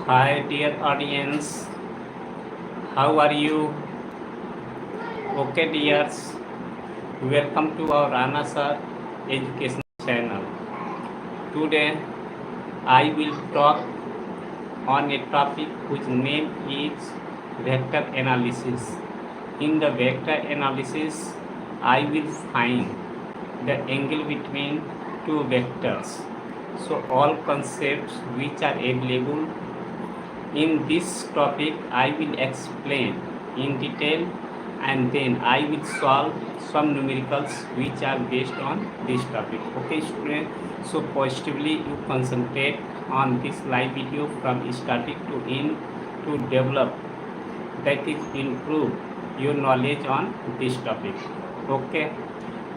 Hi, dear audience. How are you? Okay, dears. Welcome to our RANA SIR education channel. Today, I will talk on a topic whose name is vector analysis. In the vector analysis, I will find the angle between two vectors. So, all concepts which are available in this topic I will explain in detail, and then I will solve some numericals which are based on this topic. Okay, student, so positively you concentrate on this live video from starting to end to develop, that is improve your knowledge on this topic. Okay,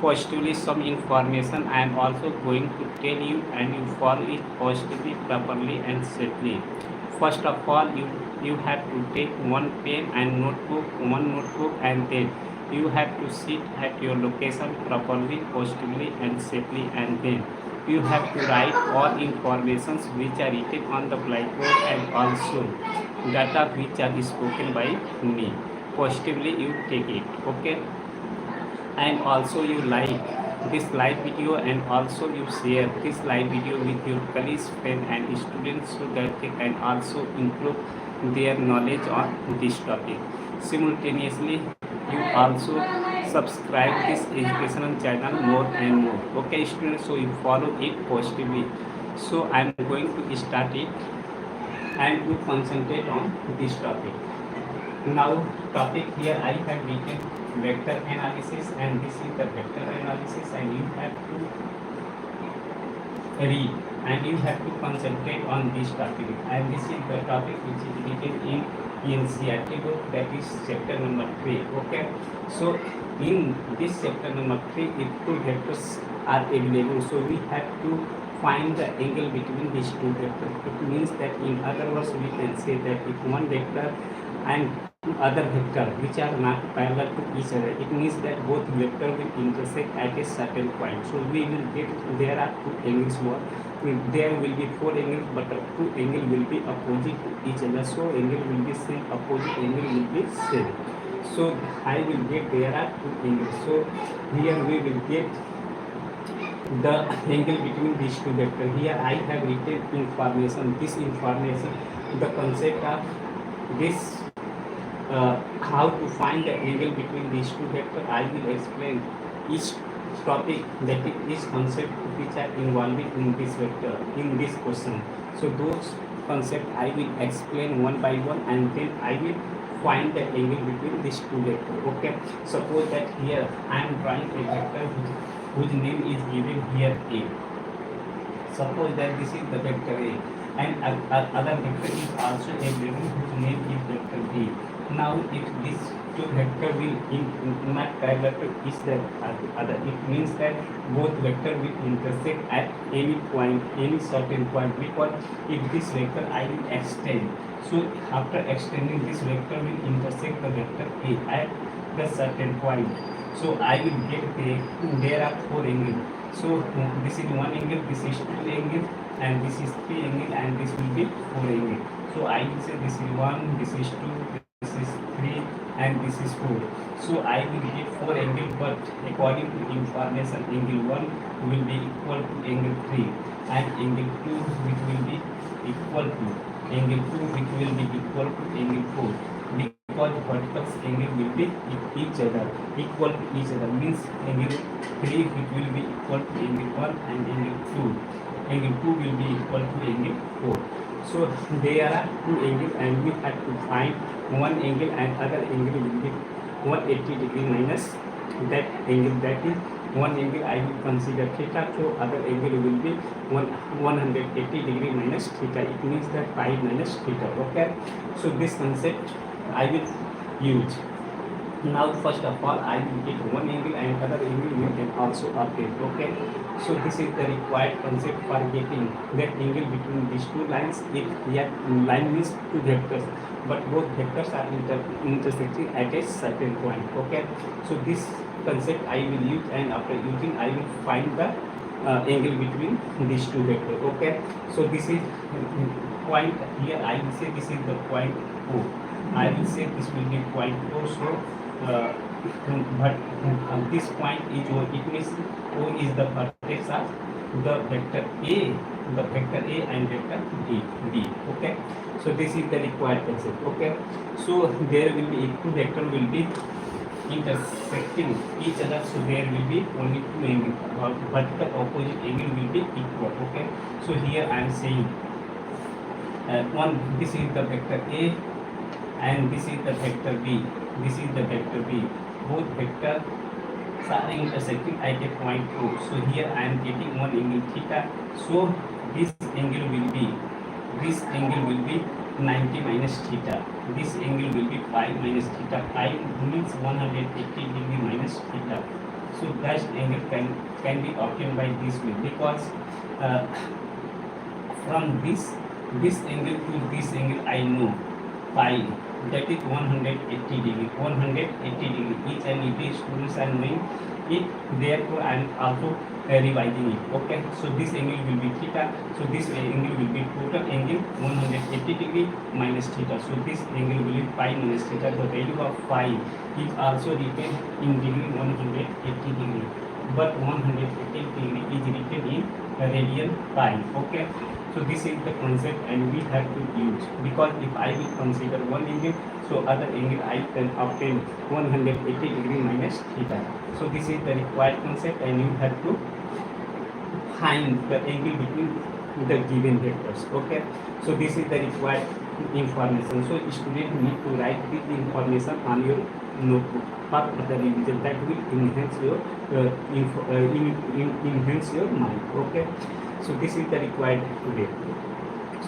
positively some information I am also going to tell you, and you follow it positively, properly and safely. First of all, you have to take one pen and notebook, and then you have to sit at your location properly, positively and safely, and then you have to write all informations which are written on the blackboard, and also data which are spoken by me. Positively you take it. Okay, and also you like this live video, and also you share this live video with your colleagues, friends and students, so that they can also improve their knowledge on this topic. Simultaneously, you also subscribe this educational channel more and more. Okay, students, so you follow it positively. So I am going to start it, and you concentrate on this topic. Now, topic here I have written vector analysis, and this is the vector analysis, and you have to read, and you have to concentrate on this topic, and this is the topic which is written in NCERT book, that is chapter number 3. Okay, so in this chapter number 3, if two vectors are available, so we have to find the angle between these two vectors. It means that, in other words, we can say that if one vector and other vector which are not parallel to each other, it means that both vector will intersect at a certain point. So we will get, there are two angles here. There will be four angles, but two angles will be opposite to each other. So angle will be same, opposite angle will be same. So I will get, there are two angles. So here we will get the angle between these two vectors. Here I have written information. This information, the concept of this, how to find the angle between these two vectors, I will explain each topic, that is each concept which are involved in this vector, in this question. So those concepts I will explain one by one, and then I will find the angle between these two vectors. Okay, suppose that here I am drawing a vector whose name is given here A. Suppose that this is the vector A, and other vector is also a vector whose name is vector B. Now, if these two vector will not parallel to each other, it means that both vector will intersect at any point, any certain point. Because if this vector I will extend, so after extending, this vector will intersect the vector A at the certain point. So I will get there are four angles. So this is one angle, this is two angle, and this is three angle, and this will be four angle. So I will say this is one, this is two, this is three, and this is four. So I will get four angles, but according to information, angle one will be equal to angle 3, and angle 2 which will be equal to angle 2 which will be equal to angle 4. Because vertical angle will be each other, equal to each other, means angle 3 which will be equal to angle 1, and angle 2. Angle 2 will be equal to angle 4. So there are two angles, and we have to find one angle, and other angle will be 180 degree minus that angle. That is one angle I will consider theta, so other angle will be 180 degree minus theta. It means that pi minus theta. Okay, so this concept I will use. Now, first of all, I will get one angle, and other angle we can also update. Okay, so this is the required concept for getting that angle between these two lines. If yet line means two vectors, but both vectors are intersecting at a certain point. Okay, so this concept I will use, and after using I will find the angle between these two vectors. Okay, so this is point here I will say this is the point O. I will say this will be point O. So but this point is O. It means O is the vertex of the vector A, and vector B. Okay. So this is the required concept. Okay. So there will be two vector will be intersecting each other, so there will be only two angles, but the opposite angle will be equal. Okay. So here I am saying this is the vector A and this is the vector B. This is the vector B. Both vectors are intersecting at a point O. So here I am getting one angle theta. So this angle will be 90 minus theta. This angle will be pi minus theta. Pi means 180 degree minus theta. So that angle can be obtained by this way, because from this angle to this angle I know pi, that is 180 degree. 180 degree. Each and every students are knowing it. Therefore I am also revising it. Okay. So this angle will be theta. So this angle will be total angle 180 degree minus theta. So this angle will be pi minus theta. The value of pi is also written in degree 180 degree. But 180 degree is written in radian pi. Okay. So this is the concept and we have to use, because if I will consider one angle, so other angle I can obtain 180 degree minus theta. So this is the required concept and you have to find the angle between the given vectors. Okay. So this is the required information. So student need to write this information on your notebook for the revision. That will enhance your enhance your mind. Okay. So this is the required today.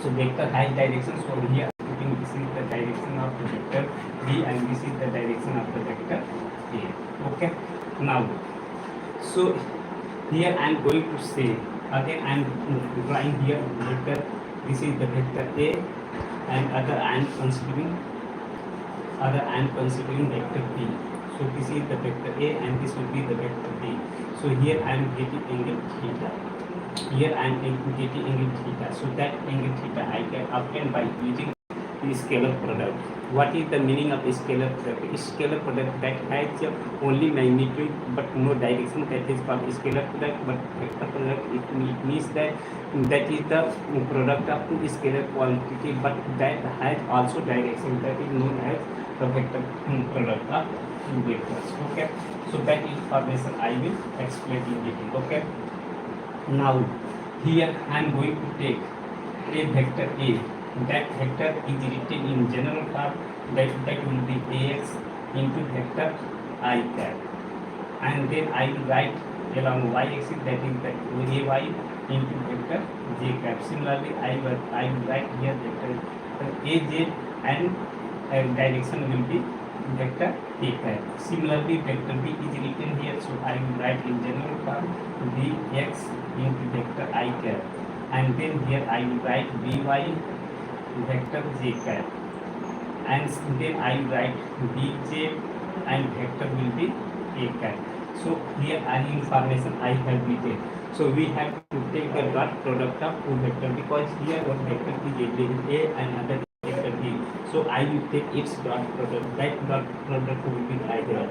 So vector has direction. So here putting this is the direction of the vector B and this is the direction of the vector A. Okay. Now, so here I am going to say again I am drawing here vector. This is the vector A and other I am considering vector B. So this is the vector A and this will be the vector B. So here I am getting angle theta. Here I am getting angle theta. So that angle theta I can obtain by using the scalar product. What is the meaning of scalar product? Scalar product that has only magnitude but no direction, that is called scalar product. But vector product, it means that is the product of two scalar quantity but that has also direction, that is known as the vector product of vectors. Okay. So that information I will explain in detail. Okay. Now here I am going to take a vector A. That vector is written in general form, that will be Ax into vector I cap, and then I will write along y axis, that is the Ay into vector j cap. Similarly I will write here vector Aj and direction will be vector A cap. Similarly vector B is written here, so I will write in general form Bx into vector I cap, and then here I will write By vector j cap, and then I will write Bj and vector will be A cap. So here an information I have written. So we have to take the dot product of two vector, because here one vector is A and other vector B. So I will take its dot product. That dot product will be either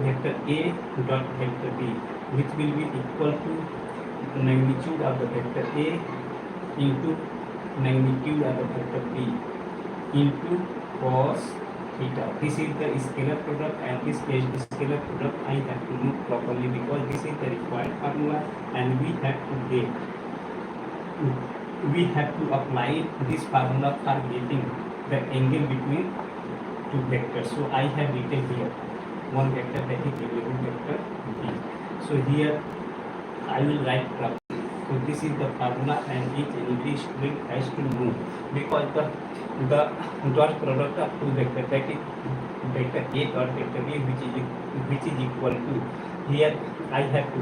vector A dot vector B, which will be equal to magnitude of the vector A into magnitude of the vector B into cos theta. This is the scalar product, and this scalar product I have to do properly, because this is the required formula and we have to apply this formula for getting the angle between two vectors. So I have written here one vector, that is vector B. So here I will write properly. So this is the formula and each and every student has to know, because the dot product of two vectors, that is vector A dot vector B, which is equal to, here I have to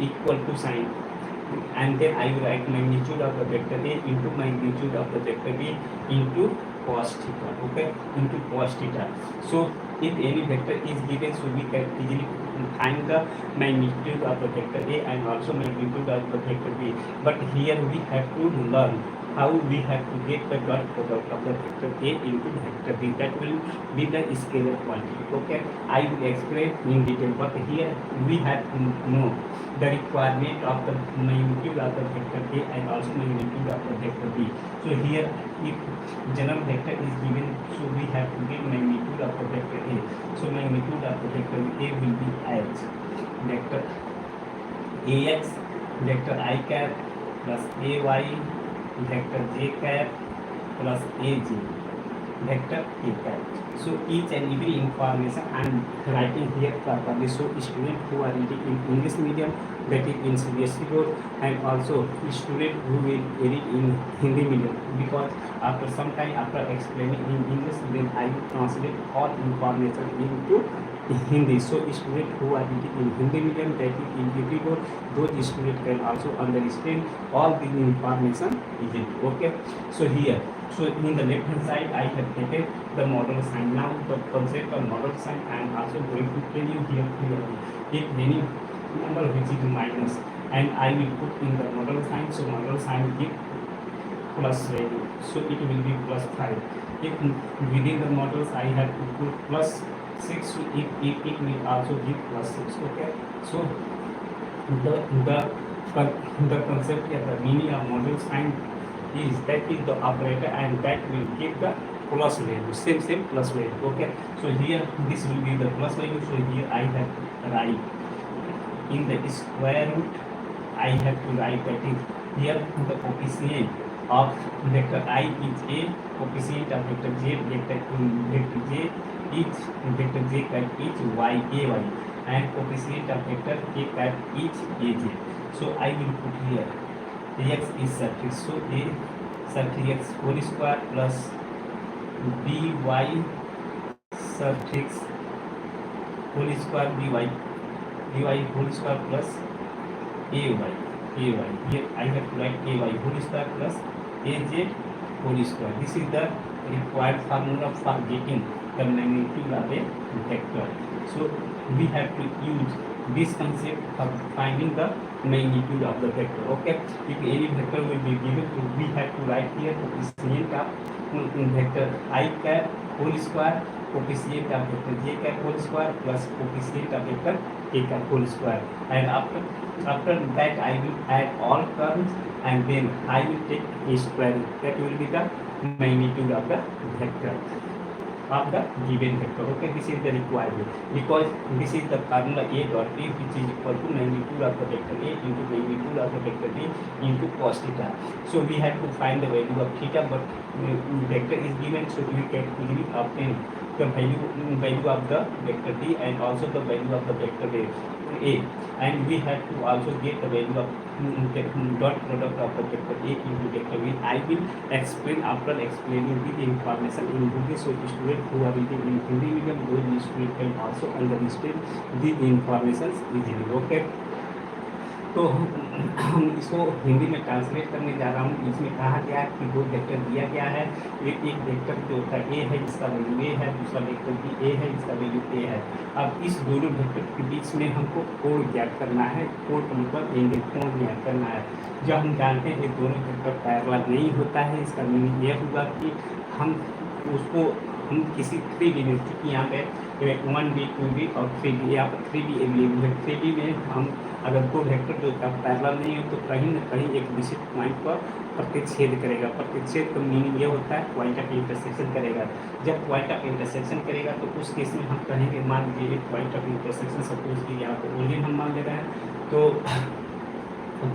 equal to sign, and then I will write magnitude of the vector A into magnitude of the vector B into cos theta. Okay, into cos theta. So if any vector is given, so we can easily find the magnitude of the vector A and also magnitude of the vector B. But here we have to learn how we have to get the dot product of the vector A into vector B. That will be the scalar quantity. Okay, I will explain in detail, but here we have to know the requirement of the magnitude of the vector A and also magnitude of the vector B. So here, if general vector is given, so we have to get magnitude of the vector A. So magnitude of the vector A will be as vector Ax, vector I cap plus Ay, vector j cap plus aj, vector k cap. So each and every information I am writing here properly. So student who are reading in English medium, that is in CBSE board, and also student who will read in Hindi medium, because after some time after explaining in English, then I will translate all information into Hindi. So student who are reading in Hindi medium, that is in UP board, those students can also understand all the information easily. Okay, so here, so in the left hand side I have taken the model sign. Now the concept of model sign I am also going to tell you here clearly. If any number which is minus, and I will put in the model sign, so model sign give plus value, so it will be plus 5. If within the models I have to put plus 6, so it will also give plus 6. Okay, so the concept here, the meaning of model sign is that is the operator, and that will give the plus value, same plus value. Okay, so here this will be the plus value. So here I have to write in the square root, I have to write that is here the coefficient of vector I is a, coefficient of vector j, vector j is vector j cap is y ay, and coefficient of vector k cap is aj. So I will put here x is suffix, so a suffix whole square plus by suffix whole square by whole square plus ay. Here I have to write ay whole square plus az whole square. This is the required formula for getting the magnitude of a vector. So we have to use this concept of finding the magnitude of the vector. Okay, if any vector will be given, so we have to write here coefficient of vector I cap whole square, coefficient of vector j cap whole square plus coefficient of vector k cap whole square, and after that I will add all terms, and then I will take a square. That will be the magnitude of the vector of the given vector. Okay, this is the requirement, because this is the formula a dot b, which is equal to magnitude of the vector a into magnitude of the vector b into cos theta. So we have to find the value of theta, but vector is given, so we can easily obtain the value of the vector d and also the value of the vector a, and we have to also get the value of dot product of the vector a into vector b. I will explain after explaining the information in Hindi, so students who are reading in Hindi medium, those students can also understand the information easily. Okay, तो हम इसको हिंदी में translate करने जा रहा हूँ. इसमें कहा गया है कि दो वेक्टर दिया गया है. एक वेक्टर जो होता है ए है, जिसका वैल्यू ए है, दूसरा वेक्टर भी ए है, जिसका वैल्यू ए है. अब इस दोनों वेक्टर के बीच में हमको कोण ज्ञात करना है. कोण का मतलब एंगल, कोण ज्ञात करना है. जब हम जानते हैं कि दोनों वेक्टर पैरेलल नहीं होता है, इसका मीनिंग यह होगा कि हम किसी 3D में, क्योंकि यहाँ पे 1D 2D और 3D, यहाँ पर 3D अवेलेबल है. 3D में हम अगर दो वेक्टर जो पैरेलल नहीं हो तो कहीं न कहीं एक विशिष्ट पॉइंट पर प्रतिच्छेद करेगा. प्रतिच्छेद का मीनिंग ये होता है पॉइंट ऑफ इंटरसेक्शन करेगा. जब पॉइंट ऑफ इंटरसेक्शन करेगा तो उस केस में हम कहेंगे, मान लीजिए एक पॉइंट ऑफ इंटरसेक्शन सपोज कि यहाँ पर ओरिजिन हम मान ले रहे हैं, तो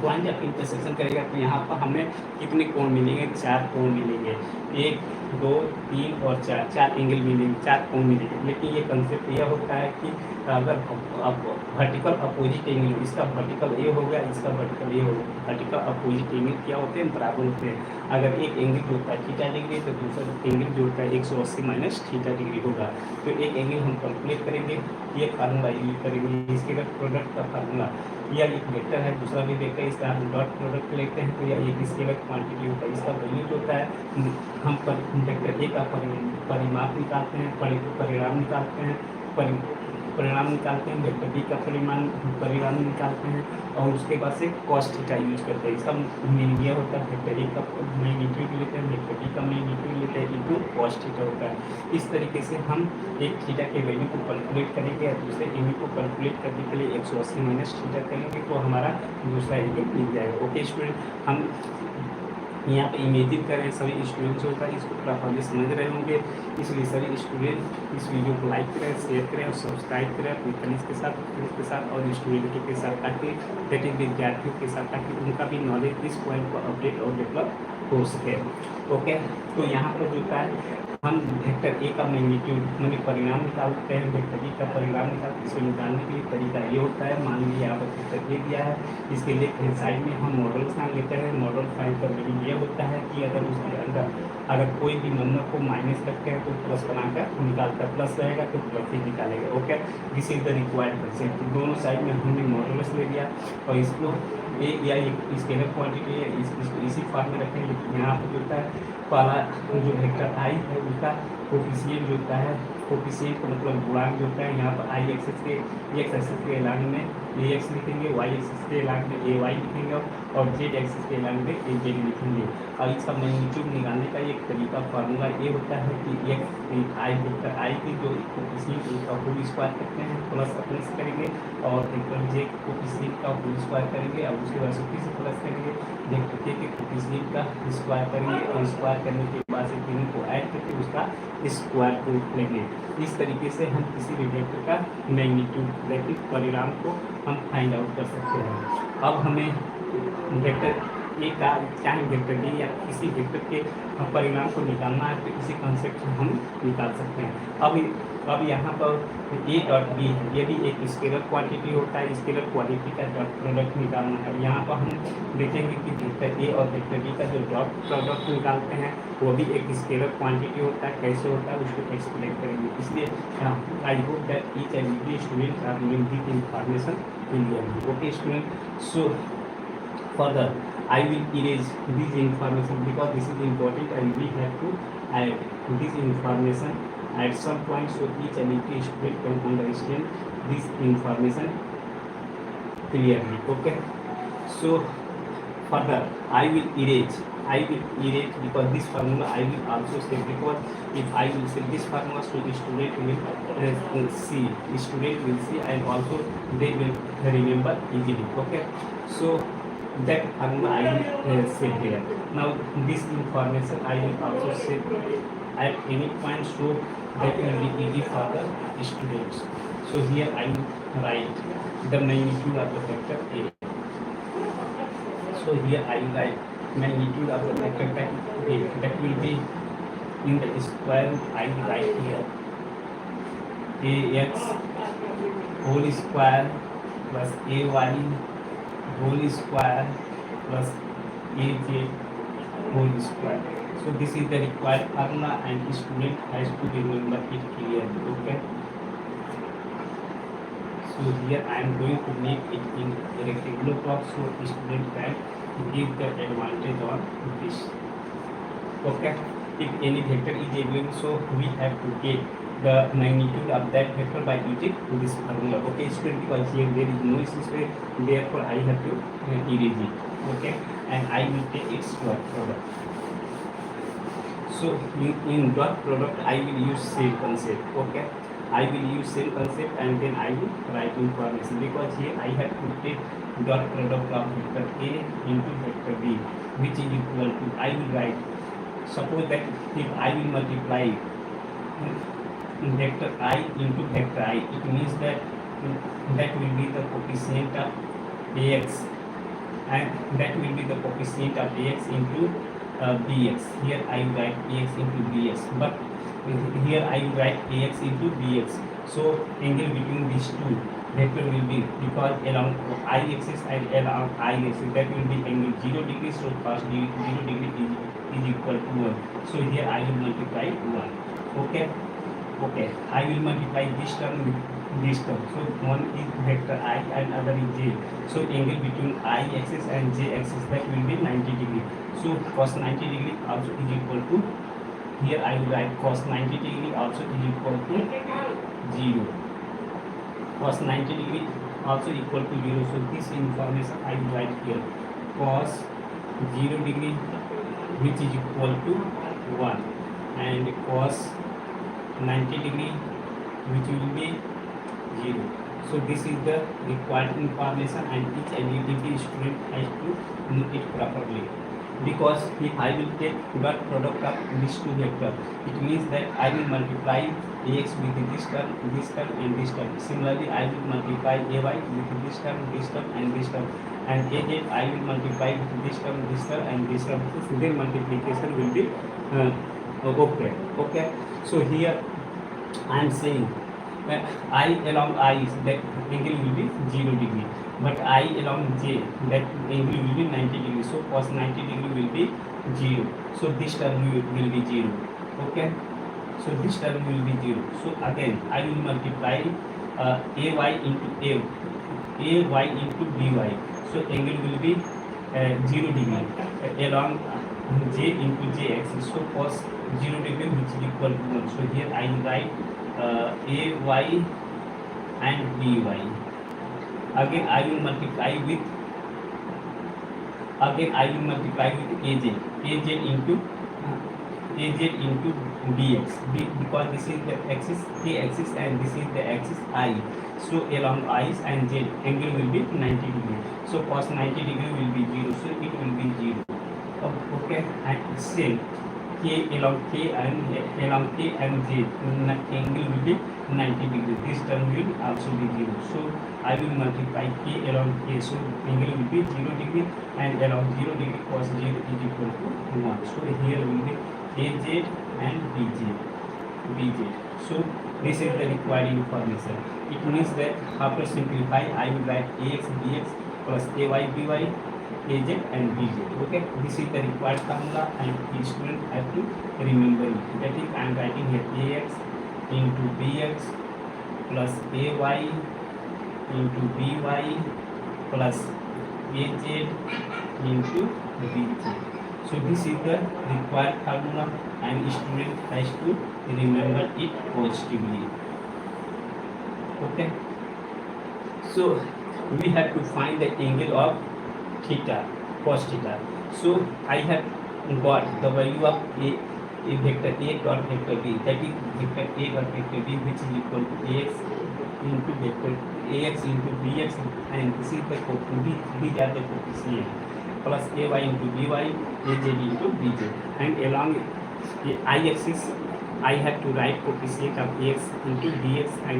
पॉइंट ऑफ इंटरसेक्शन करेगा तो यहाँ पर हमें कितने कोण मिलेंगे? 4 कोण मिलेंगे. 1 2 3 और 4 एंगल मिलेंगे, 4 कोण मिलेंगे. लेकिन ये कंसेप्ट यह होता है कि अगर वर्टिकल अपोजिट एंगल, इसका वर्टिकल ए हो गया, इसका वर्टिकल ए हो गया, वर्टिकल अपोजिट एंगल क्या होते हैं? बराबर होते हैं. अगर एक एंगल जो होता है थीटा डिग्री, तो दूसरा एंगल जो होता है 180 माइनस थीटा डिग्री होगा. तो एक एंगल हम कैलकुलेट करेंगे, ये फार्मूला यूज करेंगे. इसके बाद प्रोडक्ट का फार्मूला, या एक वेक्टर है, दूसरा भी वेक्टर, इसका हम डॉट प्रोडक्ट लेते हैं, तो या एक इसके बाद क्वांटिटी होता है, इसका वैल्यू जो होता है हम वेक्टर ए का परिमाप निकालते हैं, परिणाम निकालते हैं, परिणाम निकालते हैं, वेक्टर बी का परिणाम निकालते हैं और उसके बाद से कॉस्ट थीटा यूज करते हैं। इसका मीनिंग ये होता है वेक्टर ए का मैग्नीट्यूड लेते हैं, वेक्टर बी का मैग्नीट्यूड लेते हैं इनटू कॉस्ट थीटा होता है। इस तरीके से हम एक थीटा के वैल्यू को कैलकुलेट करेंगे और दूसरे एम को कैलकुलेट करने के लिए 180 माइनस थीटा करेंगे तो हमारा दूसरा एम मिल जाएगा। ओके स्टूडेंट, हम यहाँ पे इमेजिन करें सभी स्टूडेंट्स होगा इसको प्रॉपर्ली समझ रहे होंगे, इसलिए सभी स्टूडेंट इस वीडियो को लाइक करें, शेयर करें और सब्सक्राइब करें अपने फ्रेंड्स के साथ और स्टूडेंट के साथ, ताकि दैट इज विद्यार्थियों के साथ, ताकि उनका भी नॉलेज इस पॉइंट को अपडेट और डेवलप हो सके। ओके, तो यहाँ पर जो है हम वेक्टर ए का मैग्नीट्यूड मैंने परिणाम निकालते हैं, वेक्टर बी का परिणाम निकालते हैं। इसे निकालने के लिए तरीका ये होता है, मान लीजिए यहाँ पर वेक्टर ए दिया है, इसके लेफ्ट हैंड साइड में हम मॉडल साइन लेते हैं। मॉडल साइन का मीनिंग ये होता है कि अगर उसके अंदर अगर कोई भी नंबर को माइनस करते हैं तो प्लस बनाकर निकालता है, प्लस रहेगा तो प्लस ही निकालेगा। Okay, this is the required concept. दोनों साइड में हमने मॉडल्स ले लिया और इसको ए या स्केलर क्वांटिटी है इसको इसी फॉर्म में रखेंगे। यहाँ पर जो होता है पहला जो वेक्टर आई है उसका कोफिशिएंट जो होता है, कोफिशिएंट का मतलब गुणांक जो होता है, यहाँ पर आई एक्सेस के एक्स एक्सेस के एलांग में ए एक्स लिखेंगे, वाई एक्सेस के एलांग में ए वाई लिखेंगे और जेड एक्सेस के एलांग में ए जेड लिखेंगे। और इसका मैग्नीट्यूड निकालने का एक तरीका फार्मूला ये होता है कि एक्स आई वेक्टर आई की जो कोफिशिएंट उसका होल स्क्वायर करते हैं, प्लस अपने से करेंगे और वेक्टर जे कोफिशिएंट का होल स्क्वायर करेंगे और उसके बाद से फिर से प्लस करेंगे, वेक्टर के कोफिशिएंट का स्क्वायर करेंगे और स्क्वायर करने के बाद से तीनों को ऐड करके उसका स्क्वायर रूट लेंगे। इस तरीके से हम किसी भी वेक्टर का मैग्नीट्यूड लेके परिणाम को हम फाइंड आउट कर सकते हैं। अब हमें वेक्टर ए का चाहे वेक्टर बी या किसी वेक्टर के परिणाम को निकालना है तो इसी कॉन्सेप्ट से हम निकाल सकते हैं। अब यहाँ पर ए डॉट बी ये भी एक स्केलर क्वांटिटी होता है, स्केलर क्वांटिटी का डॉट प्रोडक्ट निकालना है। यहाँ पर हम देखेंगे कि वेक्टर ए और वेक्टर बी का जो डॉट प्रोडक्ट निकालते हैं वो भी एक स्केलर क्वांटिटी होता है। कैसे होता है उसको एक्सप्लेन करेंगे, इसलिए I hope that each and every student are knowing this information clearly. Okay student, so further I will erase this information because this is important and we have to add this information at some point so each and every student can understand this information clearly. Okay, so further I will erase because this formula I will also say, because if I will say this formula so the student will see and also they will remember easily. Okay, so that formula I will say here. Now this information I will also say at any point so that will be easy for the students. So here I will write the magnitude of the vector A. So here I will write magnitude of the vector A, that will be in the square root. I will write here ax whole square plus ay whole square plus aj whole square. So this is the required formula and the student has to remember it clearly. Okay, so here I am going to make it in a rectangular box so the student can give the advantage on this. Okay, if any vector is available so we have to get the magnitude of that vector by using this formula. Okay student, because here there is no space, therefore I have to erase it. Okay, and I will take its dot product. So in dot product I will use same concept. Okay, I will use same concept and then I will write information, because here I have to take dot product of vector A into vector B, which is equal to, I will write, suppose that if I will multiply vector I into vector I, it means that that will be the coefficient of Ax and that will be the coefficient of Ax into Bx. Here I will write Ax into Bx, but here I will write Ax into Bx. So angle between these two vector will be, because along I axis and along I axis that will be angle 0 degree, so cos 0 degree is equal to 1. So here I will multiply 1. Okay, I will multiply this term with this term. So one is vector I and other is j. So angle between I axis and j axis that will be 90 degree. So cos 90 degree also is equal to, here I will write cos 90 degree also is equal to 0. cos 90 degree also equal to 0. So this information I will write here. Cos 0 degree which is equal to 1, and cos 90 degree which will be 0. So this is the required information, and each and every student has to know it properly. Because if I will take dot product of these two vectors, it means that I will multiply ax with this term, and this term. Similarly, I will multiply ay with this term, and this term, and az I will multiply with this term, and this term. So their multiplication will be okay. Okay. So here I am saying I along I, that angle will be 0 degree, but I along j, that angle will be 90 degree. So cos 90 degree will be 0. So this term will be 0. Okay. So this term will be 0. So again I will multiply ay into ay into by. So angle will be 0 degree along j into j axis. So cos 0 degree which is equal to 1. So here I will write ay and by. Again I will multiply with az into dx, because this is the axis k axis and this is the axis I. So along i's and z angle will be 90 degree. So cos 90 degree will be 0. So it will be 0. Okay. And same k along k and j angle will be 90 degree. This term will also be 0. So I will multiply k along k. So angle will be 0 degree, and along 0 degree cos 0 is equal to 1. So here will be az and bj. So this is the required information. It means that after simplify I will write ax dx plus ay by, az and bj. Okay. This is the required formula, and each student have to remember it. That is I am writing here ax into bx plus ay into by plus az into bj. So this is the required formula, and student has to remember it positively. Okay. So we have to find the angle of theta, cos theta. So I have got the value of a vector a dot vector b, that is vector a dot vector b, which is equal to ax into vector ax into bx, and this is the these are the coefficient, plus ay into by, az into bj, and along the y-axis I have to write coefficient of ax into dx, and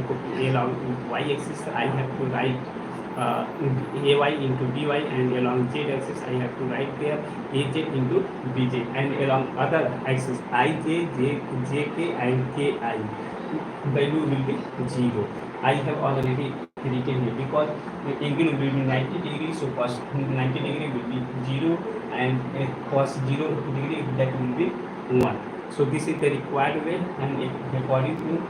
along y-axis I have to write ay into by, and along z-axis I have to write there az into bj, and along other axis ij, jk and ki value will be 0. I have already written here, because the angle will be 90 degree, so cos 90 degree will be 0, and cos 0 degree that will be 1. So this is the required way, and according to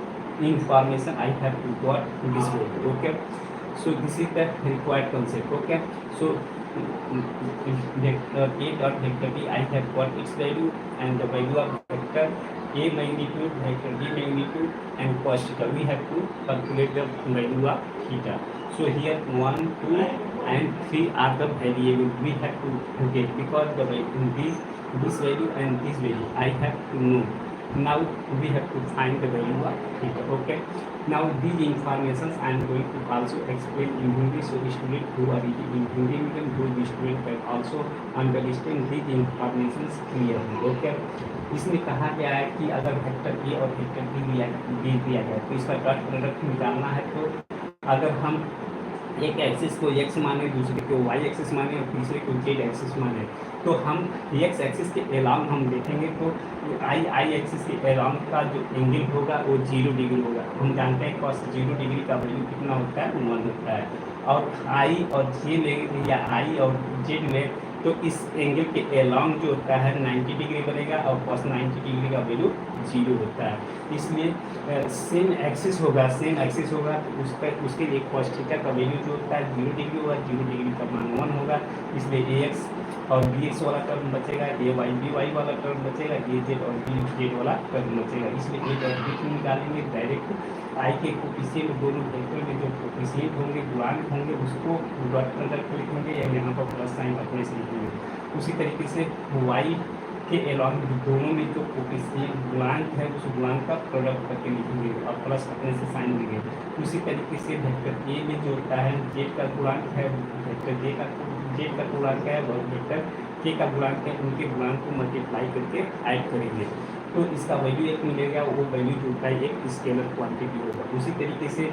information I have to got this way. Okay. So this is the required concept. Okay. So vector a dot vector b, I have got its value, and the value of vector a magnitude, vector b magnitude, and cos theta. We have to calculate the value of theta. So here 1, 2 and 3 are the variables we have to get, because the this value and this value I have to know. Now we have to find the value of theta. Okay. Now these informations I am going to also explain in Hindi, so students who are reading in Hindi medium, those students can also understand these informations clearly. Okay. इसमें कहा गया है कि अगर vector A और vector B दिया गया तो इसका डॉट प्रोडक्ट निकालना है, तो अगर हम एक एक्सिस को x माने, दूसरे को y एक्सिस माने और तीसरे को z एक्सिस माने, तो हम x एक्सिस के अलाउंग हम देखेंगे तो i एक्सिस के अलाउंग का जो एंगल होगा वो 0 डिग्री होगा. हम जानते हैं cos 0 डिग्री का वैल्यू कितना होता है, 1 होता है. और i और j में या i और z में तो इस एंगल के अलोंग जो होता है 90 डिग्री बनेगा और cos 90 डिग्री का वैल्यू 0 होता है। इसलिए सेम एक्सिस होगा तो उस पर उसके लिए cos थीटा का वैल्यू जो होता है 0 डिग्री होगा, 0 डिग्री का मान 1 होगा। इसलिए ax और bx वाला टर्म बचेगा, by वाला टर्म बचेगा, az और bz वाला टर्म बचेगा। इसलिए एक और बीच में निकालेंगे डायरेक्ट आई के कोफिशिएंट, दोनों वेक्टर में जो कोफिशिएंट होंगे, गुणांक होंगे, उसको डॉट प्रोडक्ट लिखेंगे या यहाँ पर प्लस साइन अपने से लिखेंगे। उसी तरीके से y के अलॉन्ग दोनों में जो कोफिशिएंट गुणांक है उस गुणांक का प्रोडक्ट करके लिखेंगे और प्लस अपने से साइन देंगे। उसी तरीके से वेक्टर ए में जो होता है z का गुणांक है, वेक्टर z का गुणांक है और वेक्टर k का गुणांक है, उनके गुणांक को मल्टीप्लाई करके ऐड करेंगे तो इसका वैल्यू एक मिलेगा। वो वैल्यू जो होता है एक स्केलर क्वांटिटी होगा। उसी तरीके से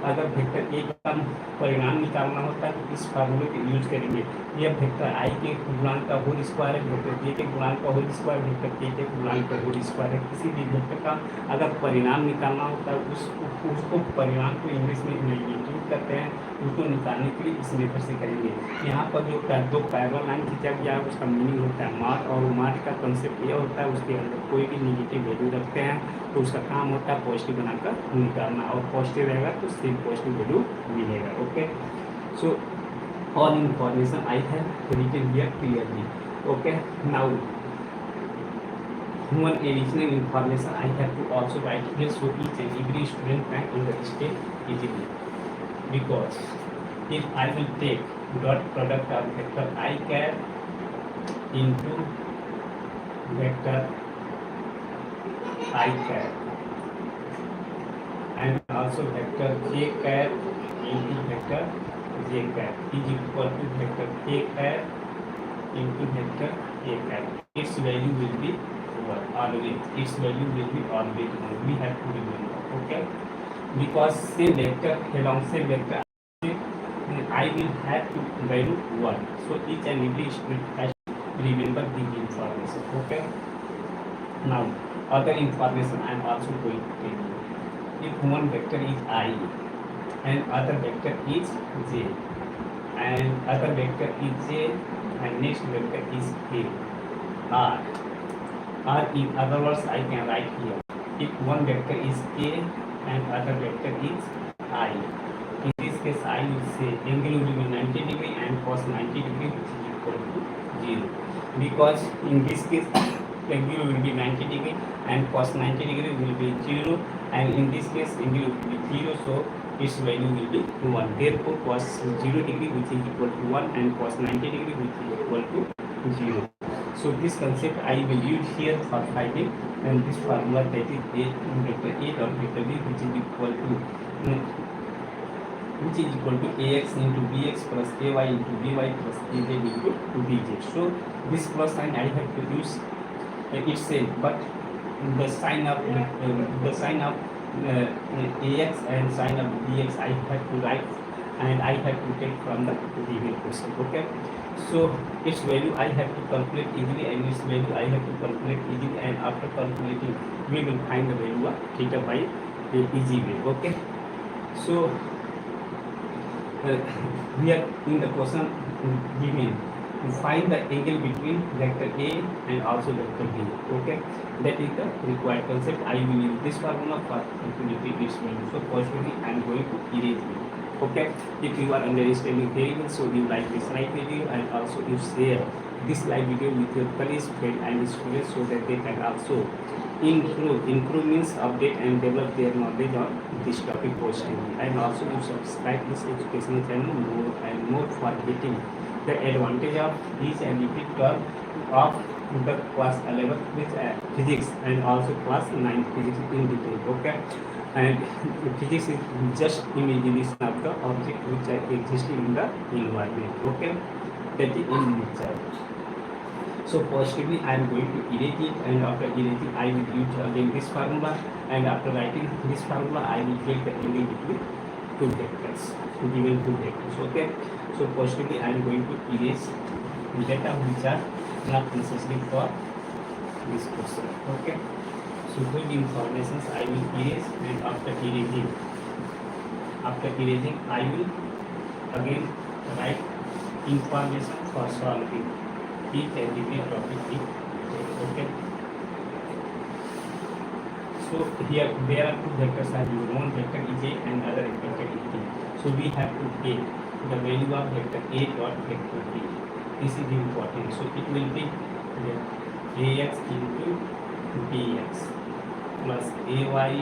अगर वेक्टर ए का परिणाम निकालना होता है तो इस फार्मूले को यूज करेंगे। यह वेक्टर आई के गुणांक का होल स्क्वायर है, वेक्टर जे के गुणांक का होल स्क्वायर, वेक्टर के गुणांक का होल स्क्वायर है। किसी भी वेक्टर का अगर परिणाम निकालना होता है उसको परिणाम को इंग्लिश में मैग्नीट्यूड कहते हैं, उसको निकालने के लिए इस मेथड से करेंगे। यहाँ पर जो दो पैरेलल लाइन खींचा गया है उसका मीनिंग होता है मार्क, और मार्क का कंसेप्ट यह होता है उसके अंदर कोई भी नेगेटिव वैल्यू रखते हैं तो उसका काम होता है पॉजिटिव बनाकर निकालना, और पॉजिटिव रहेगा तो सेम पॉजिटिव वैल्यू मिलेगा। Okay, so all information I have written here clearly. Okay, now one additional information I have to also write here so each and every student can understand easily, because if I will take dot product of vector I cap into vector I cap and also vector j cap into vector j cap is equal to vector k cap into vector a cap, its value will be always, its value will be always 1. We have to remember, okay, because same vector along same vector I will have to value 1, so each and every student has to remember this information. Okay, now other information I am also going to tell you. If one vector is I and other vector is j and other vector is j and next vector is k, or in other words I can write here, if one vector is k and other vector is I, in this case I will say angle will be 90 degree and cos 90 degree which is equal to 0, because in this case angle will be 90 degree and cos 90 degree will be 0, and in this case angle will be 0, so its value will be 1. Therefore cos 0 degree which is equal to 1 and cos 90 degree which is equal to 0. So this concept I will use here for finding and this formula, that is a vector a dot vector b which is equal to ax into bx plus ay into by plus az into bz. So this plus sign I have to use itself, but the sign of ax and sign of bx I have to write and I have to take from the given question. Okay, so its value I have to calculate easily and its value I have to calculate easily, and after calculating we will find the value of theta by the easy way. Okay, so here in the question given to find the angle between vector A and also vector B. Okay, that is the required concept. I will use this formula for calculating its value. So firstly I am going to erase it. Okay, if you are understanding very well, so you like this live video and also you share this live video with your colleagues, friends and students so that they can also improve means update and develop their knowledge on this topic positively, and also you subscribe this educational channel more and more for getting the advantage of each and every term of the class 11 with physics and also class 9 physics in detail. Okay, and physics is just imagination of the object which are existing in the environment. Okay, that is in nature. So positively I am going to erase it, and after erasing I will use again this formula, and after writing this formula I will take the angle between two vectors, given two vectors. Okay, so positively I am going to erase data which are not necessary for this question. Okay, so good informations I will erase, and after erasing I will again write information for solving. each degree topic is okay. So here there are two vectors are given. One vector is A and other vector is B. So we have to take the value of vector A dot vector B. This is important. So it will be AX into BX plus AY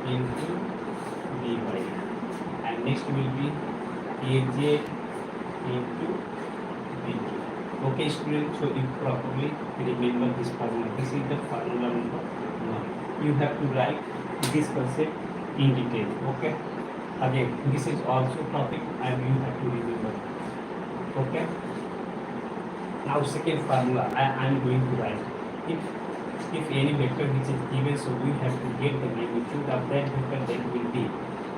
into BY, and next will be AJ into BK. Okay, students. So you properly remember this formula. This is the formula number 1. You have to write this concept in detail. Okay. Again, this is also topic and you have to remember. Okay. Now second formula I am going to write. If any vector which is given, so we have to get the magnitude of that vector, that will be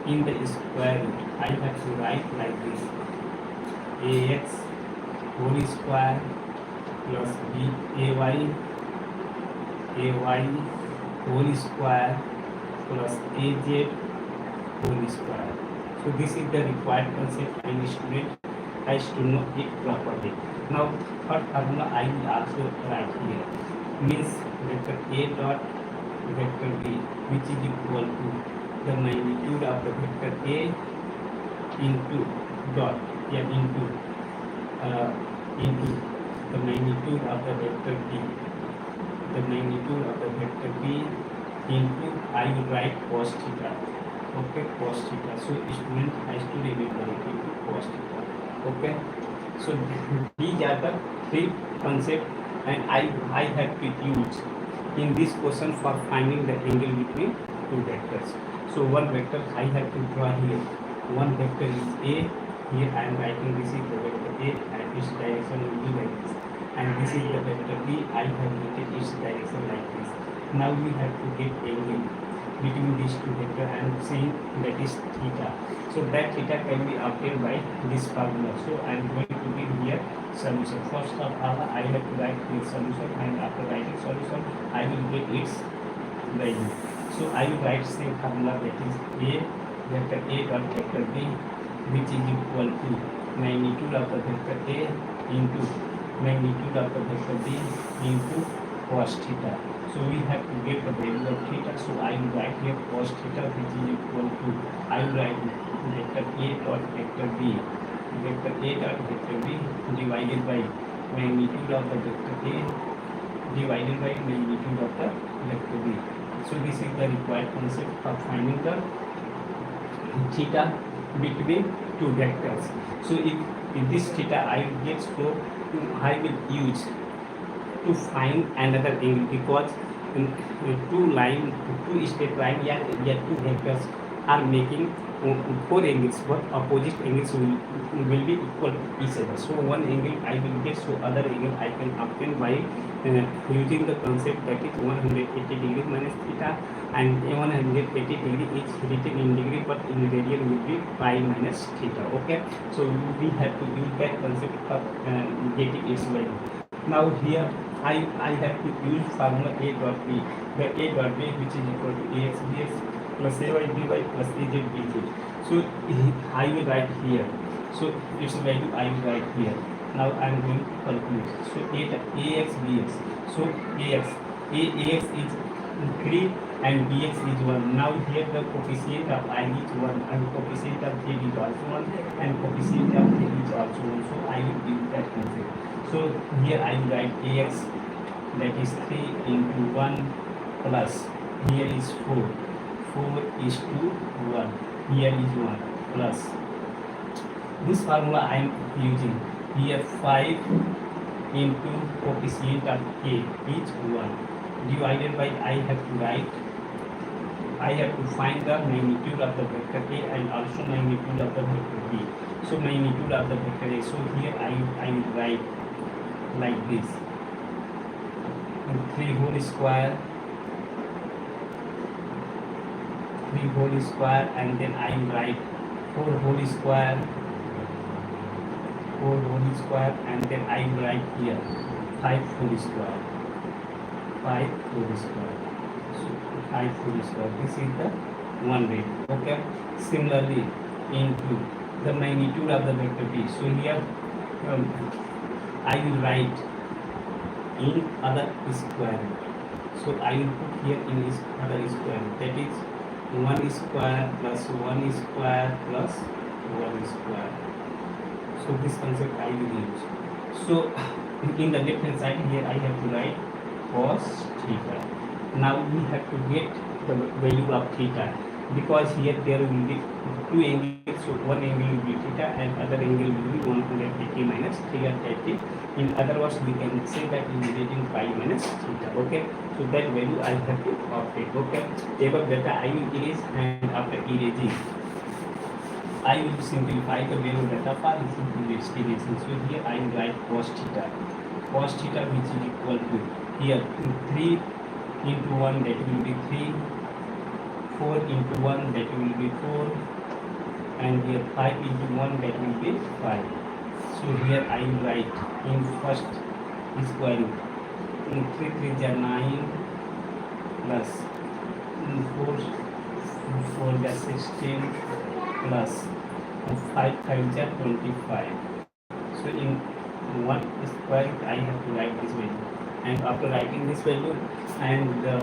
in the square root. I have to write like this: AX whole square plus AY whole square plus AZ whole square. So this is the required concept and student has to know it properly. Now third formula I will also write here, means vector A dot vector B, which is equal to the magnitude of the vector A into dot into the magnitude of the vector B, the magnitude of the vector B into, I will write cos theta. Okay, cos theta. So student has to remember it into cos theta. Okay. So these are the three concepts, and I have to use in this question for finding the angle between two vectors. So one vector I have to draw here. One vector is A. Here I am writing this is the vector A and its direction will be like this. And this is the vector B. I have written its direction like this. Now we have to get angle between these two vectors and saying that is theta. So that theta can be obtained by this formula. So I am going to give here solution. First of all, I have to write this solution, and after writing solution, I will get its value. So I will write same formula, that is vector A dot vector B, which is equal to magnitude of the vector A into magnitude of the vector B into cos theta. So we have to get the value of theta. So I will write here cos theta, which is equal to, I will write vector A dot vector B, vector A dot vector B divided by magnitude of the vector A divided by magnitude of the vector B. So this is the required concept for finding the theta between two vectors. So if this theta I will get, so I will use to find another angle, because two straight line, two vectors are making four angles, but opposite angles will be equal to each other. So one angle I will get, so other angle I can obtain by using the concept that is 180 degree minus theta, and 180 degree is written in degree, but in radian will be pi minus theta. Okay, so we have to use that concept for getting its value. Now here I have to use formula A dot B, the A dot B which is equal to AX BX plus AY BY plus AZ BZ. So I will write here. So its value I will write here. Now I am going to calculate. So AX BX. So AX is 3 and BX is 1. Now here the coefficient of I is 1 and coefficient of Z is also 1 and coefficient of Z is also 1. So I will use that concept. So here I will write AX, that is 3 into 1 plus, here is 4 is to 1, here is 1 plus. This formula I am using here, 5 into coefficient of K is 1 divided by, I have to find the magnitude of the vector A and also magnitude of the vector B. So magnitude of the vector A, so here I will write like this: 3 whole square, and then I will write 4 whole square, and then I will write here 5 whole square. So 5 whole square. This is the one way. Okay. Similarly, into the magnitude of the vector B. So here I will write in other square root. So I will put here in this other square root, that is 1 square plus 1 square plus 1 square. So this concept I will use. So in the left hand side here I have to write cos theta. Now we have to get the value of theta, because here there will be two angles, so one angle will be theta and other angle will be 180 minus 380. In other words, we can say that is relating pi minus theta. Okay, so that value I have to obtain. Okay, above data I will erase, and after erasing I will simplify the value data for simple estimation. So here I will write cos theta. Cos theta which is equal to here 3 into 1, that will be 3, 4 into 1, that will be 4, and here 5 into 1, that will be 5. So here I will write in first square root, 3 3 is 9 plus 4 4 is 16 plus 5 5 is 25. So in one square root I have to write this value, and after writing this value and the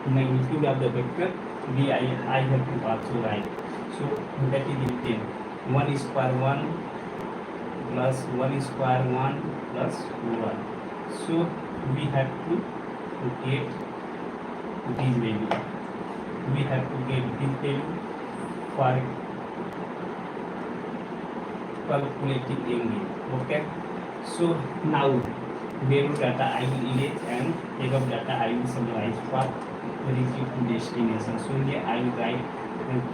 magnitude of the vector b I have to also write. So that is written 1 square 1 plus 1 square 1 plus 1. So we have to get this value. We have to get this value for calculating angle. Okay. So now value data I will erase, and above data I will summarize for reaching to destination. So here I will write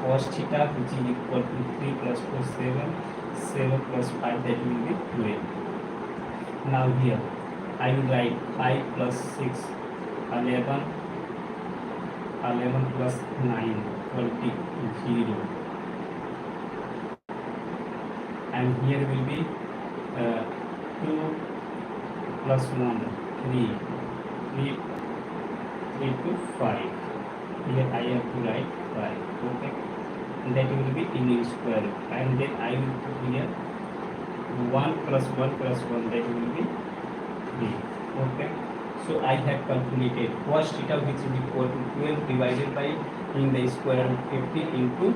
cos theta which is equal to 3 plus 4 7, 7 plus 5, that will be 12. Now here I will write 5 plus 6 11, 11 plus 9 20, 0, and here will be 2 plus 1 3, 3 to 5. Here I have to write 5. Okay, and that will be in square root, and then I will put here 1 plus 1 plus 1, that will be 3. Okay, so I have calculated cos theta which is equal to 12 divided by in the square root 50 into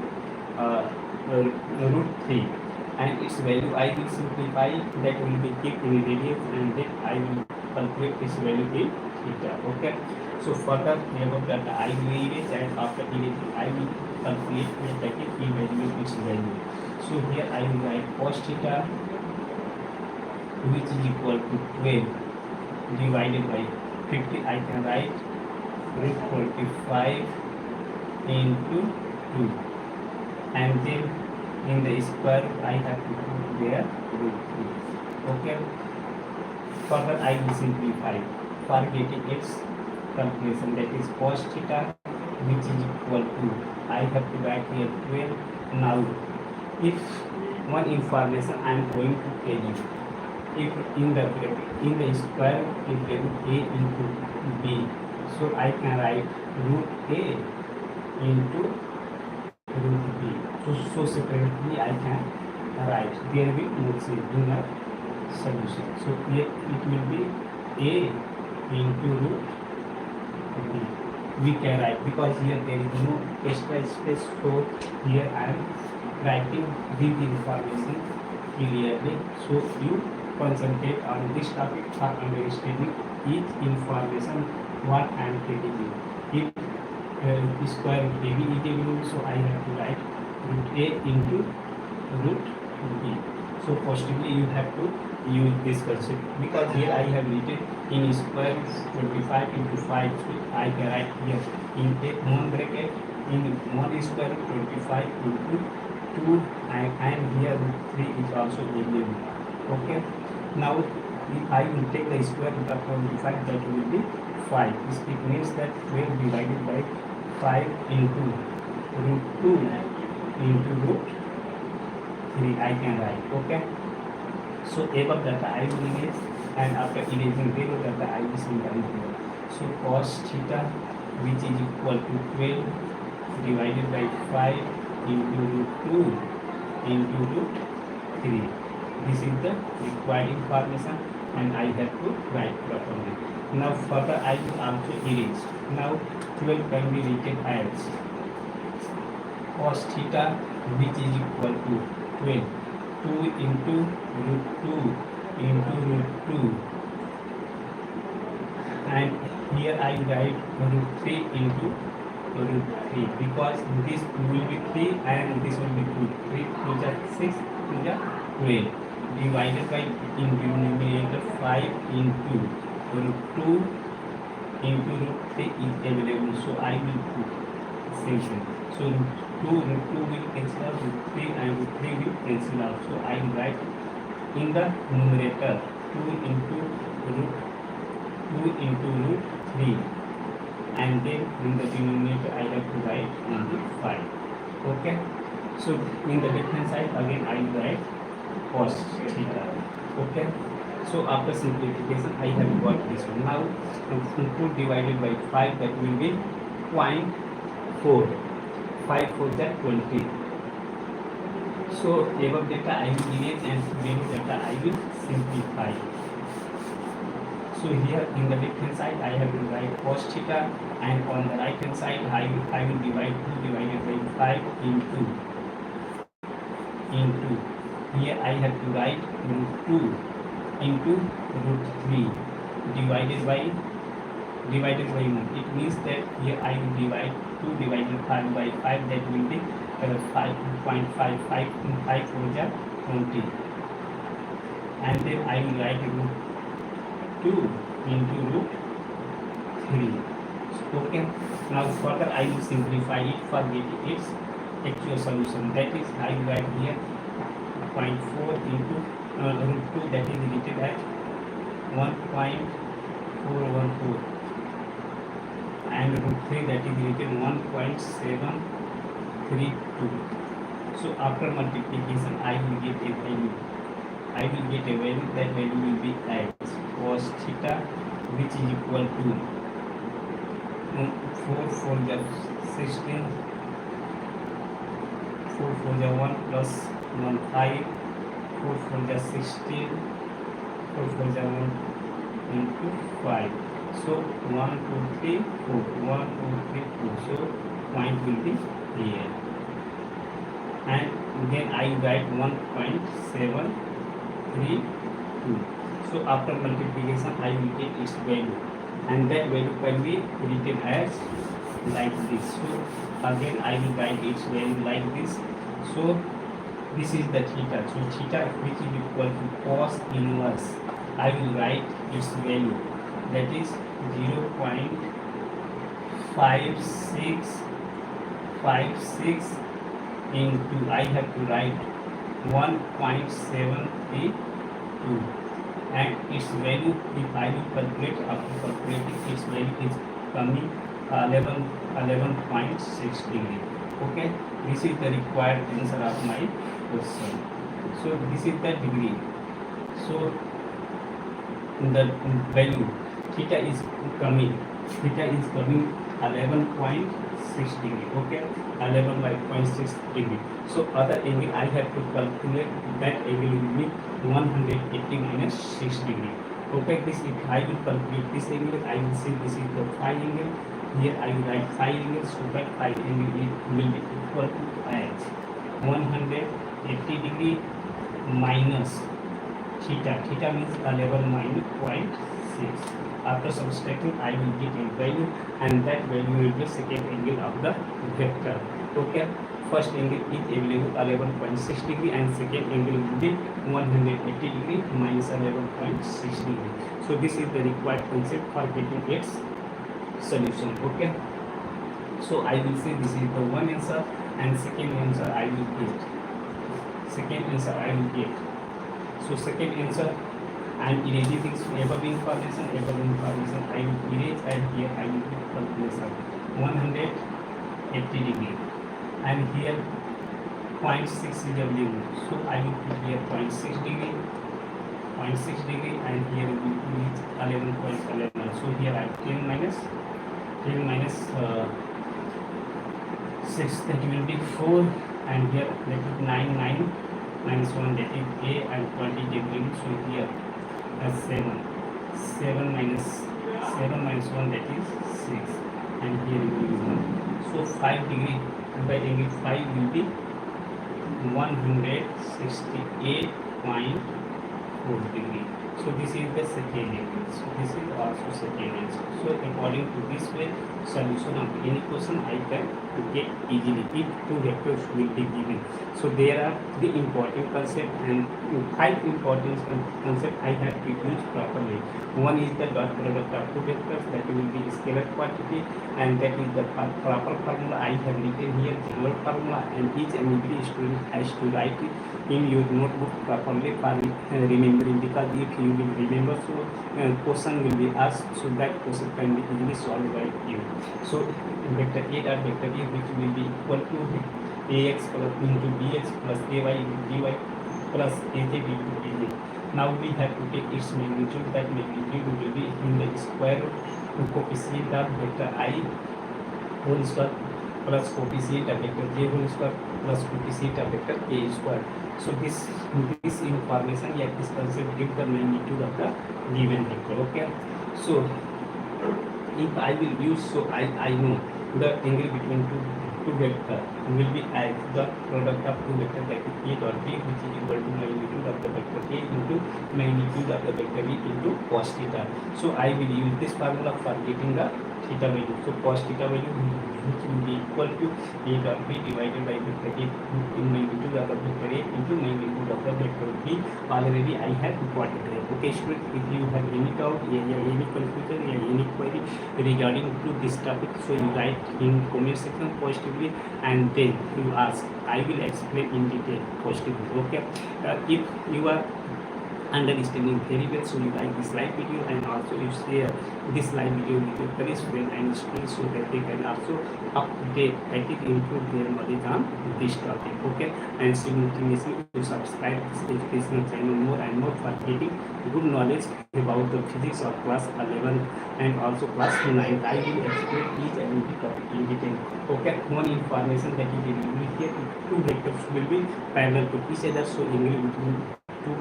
root 3, and its value I will simplify, that will be kept in radians, and then I will calculate its value in theta. Okay, so further above that I will erase, and after erasing I will calculate that is evaluate its value. So here I will write cos theta which is equal to 12 divided by 50. I can write root 45 into 2, and then in the square I have to put there root 3. Okay, further I will simplify for getting its calculation, that is cos theta which is equal to, I have to write here 12. Now if one information I am going to tell you, if in the square if there is a into b, so I can write root a into root b. So separately I can write, there will be no change in the solution. So here it will be a into root b. We can write, because here there is no extra space, so here I am writing this information clearly. So you concentrate on this topic for understanding each information what I am telling you. If square root a b is given, so I have to write root a into root b. So firstly you have to use this concept, because here I have written in square 25 into 5, so I can write here in a one bracket in 1 square 25 into 2, and here root 3 is also available. Okay, now if I will take the square root of 25, that will be 5. It means that 12 divided by 5 into root 2 into root 3 I can write. Okay, so above data I will erase, and after erasing below data I will simplify here. So cos theta which is equal to 12 divided by 5 into root 2 into root 3. This is the required information. and I have to write properly. Now further I will also erase. Now 12 can be written as cos theta, which is equal to 12, 2 into root 2 into root 2, and here I write root 3 into root 3, because this will be 3 and this will be 2. 3 to the 6 to the 12, divided by in denominator 5 into root 2 into root 3 is available, so I will put simple. So root 2 will cancel out, root 3 and root 3 will cancel out. So I will write in the numerator 2 into root 3, and then in the denominator I have to write only 5. Okay. So in the left hand side again I will write cos theta. Okay. So after simplification I have got this one. Now 2 divided by 5, that will be 0.4. 5 for that 20. So above data I will erase and below data I will simplify. So here in the left hand side I have to write cos theta, and on the right hand side I will divide 2 divided by 5 into here I have to write root 2 into root 3 divided by 1. It means that here I will divide 2 divided 5 by 5, that will be 5.55 for the 20, and then I will write root 2 into root 3. Okay. Now further I will simplify it for getting its actual solution. That is I will write here 0.4 into root 2, that is written at 1.414, and root 3 that is written 1.732. So after multiplication I will get a value. That value will be as cos theta, which is equal to 4 for the 16, 4 for the 1 plus 1 5, 4 for the 16, 4 for the 1 into 5. So 1 2 3 4, 1 2 3 4. So point will be here, and then I write 1.732. So after multiplication I will get its value, and that value can be written as like this. So again I will write its value like this. So this is the theta. So theta, which is equal to cos inverse, I will write its value, that is 0.5656 into I have to write 1.732, and its value, if I will calculate, after calculating its value is coming 11.6 degree. Okay, this is the required answer of my question. So this is the degree. So the value theta is coming 11.6 degree. Okay, 11.6 degree. So other angle I have to calculate, that angle will be 180 minus 6 degree. Okay, this if I will calculate this angle, I will say this is the phi angle. Here I will write phi angle, so that phi angle will be equal to as 180 degree minus theta. Theta means 11 minus 0.6. After subtracting I will get a value, and that value will be second angle of the vector. Okay, first angle is available 11.6 degree, and second angle will be 180 degree minus 11.6 degree. So this is the required concept for getting its solution. Okay, so I will say this is the one answer, and second answer I will get. So second answer, I am erasing this above information I will erase, and here I will put calculation 180 degree, and here 0.6 is available, so I will put here 0.6 degree, and here we will put 11.11. So here I have 10 minus 6, that will be 4, and here let it 9 minus 1, that is A, and 20 degree. So here 7. 7 minus 1, that is 6, and here it will be 1. So 5 degree by angle 5 will be 168.4 degree. So this is the second angle. So this is also second angle. So according to this way, solution of any question I can get easily if two vectors will be given. So there are the important concept and 5 important concept I have to use properly. One is the dot product of two vectors, that will be scalar quantity, and that is the proper formula I have written here, general formula, and each and every student has to write it in your notebook properly for remembering, because if you will remember, so question will be asked, so that question can be easily solved by you. So vector A dot vector A, which will be equal to ax plus into bx plus ay into dy plus aj into bj. Now we have to take its magnitude. That magnitude will be in the square root coefficient of vector I whole square plus coefficient of vector j whole square plus coefficient of vector a square. So this information, yet this concept give the magnitude of the given vector. Okay. So if I will use, so I know the angle between two vector will be as the product of two vector, that is A dot B, which is equal to magnitude of the vector A into magnitude of the vector B into cos theta. So I will use this formula for getting the theta value. So cos theta value, which will be equal to A dot B divided by vector A in magnitude of the vector A into magnitude of the vector B. Already I have got it. Okay, student, if you have any doubt, any confusion, any query regarding to this topic, so you write in comment section positively, and then you ask. I will explain in detail positively. Okay. If you are understanding very well, so you like this live video, and also you share this live video with your colleagues, friends and students, so that they can also update, I think, improve their knowledge on this topic. Okay, and simultaneously to subscribe this educational channel more and more for getting good knowledge about the physics of class 11 and also class 9. I will explain each and every topic in detail. Okay, one information that is here, two vectors will be parallel to each other, so angle between two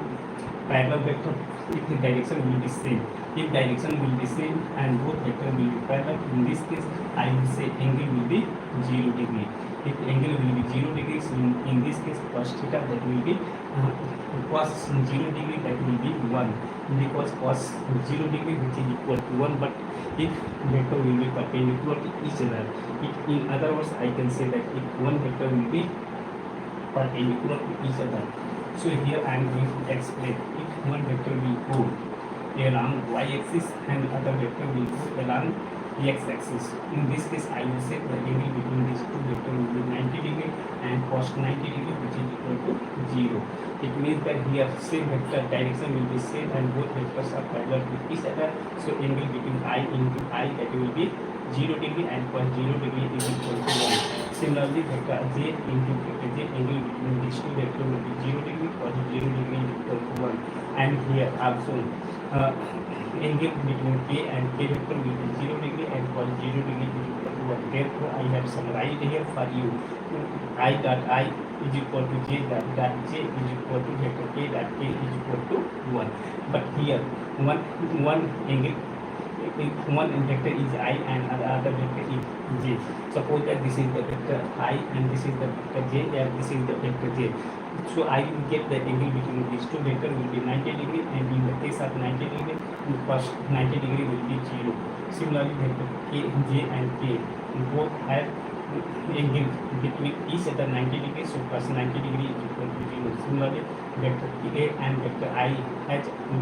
parallel vector, if the direction will be same, if direction will be same and both vector will be parallel, in this case I will say angle will be 0 degree. If angle will be 0 degrees, in this case cos theta, that will be cos 0 degree, that will be 1, because cos 0 degree, which is equal to 1. But if vector will be perpendicular to each other, in other words I can say that if one vector will be perpendicular to each other, so here I am going to explain. If one vector will go along y-axis and other vector will go along x-axis, in this case I will say the angle between these two vectors will be 90 degree and cos 90 degree, which is equal to 0. It means that here same vector direction will be same and both vectors are parallel to each other, so angle between I into I, that will be 0 degree and cos 0 degree is equal to 1. Similarly, vector j into vector j, angle between these two vectors will be 0 degree, cos 0 degree is equal to 1. And here also angle between k and k vector will be 0 degree and cos 0 degree is equal to 1. Therefore, I have summarized here for you. I dot I is equal to j dot j is equal to vector k dot k is equal to 1. But here one angle, if one vector is I and other vector is j. Suppose that this is the vector I and this is the vector j, and this is the vector j. So I will get the angle between these two vectors will be 90 degree, and in the case of 90 degree, cos 90 degree will be 0. Similarly, vector k, j and k both have angle between each other 90 degree, so cos 90 degree is equal to 0. Similarly, vector a and vector I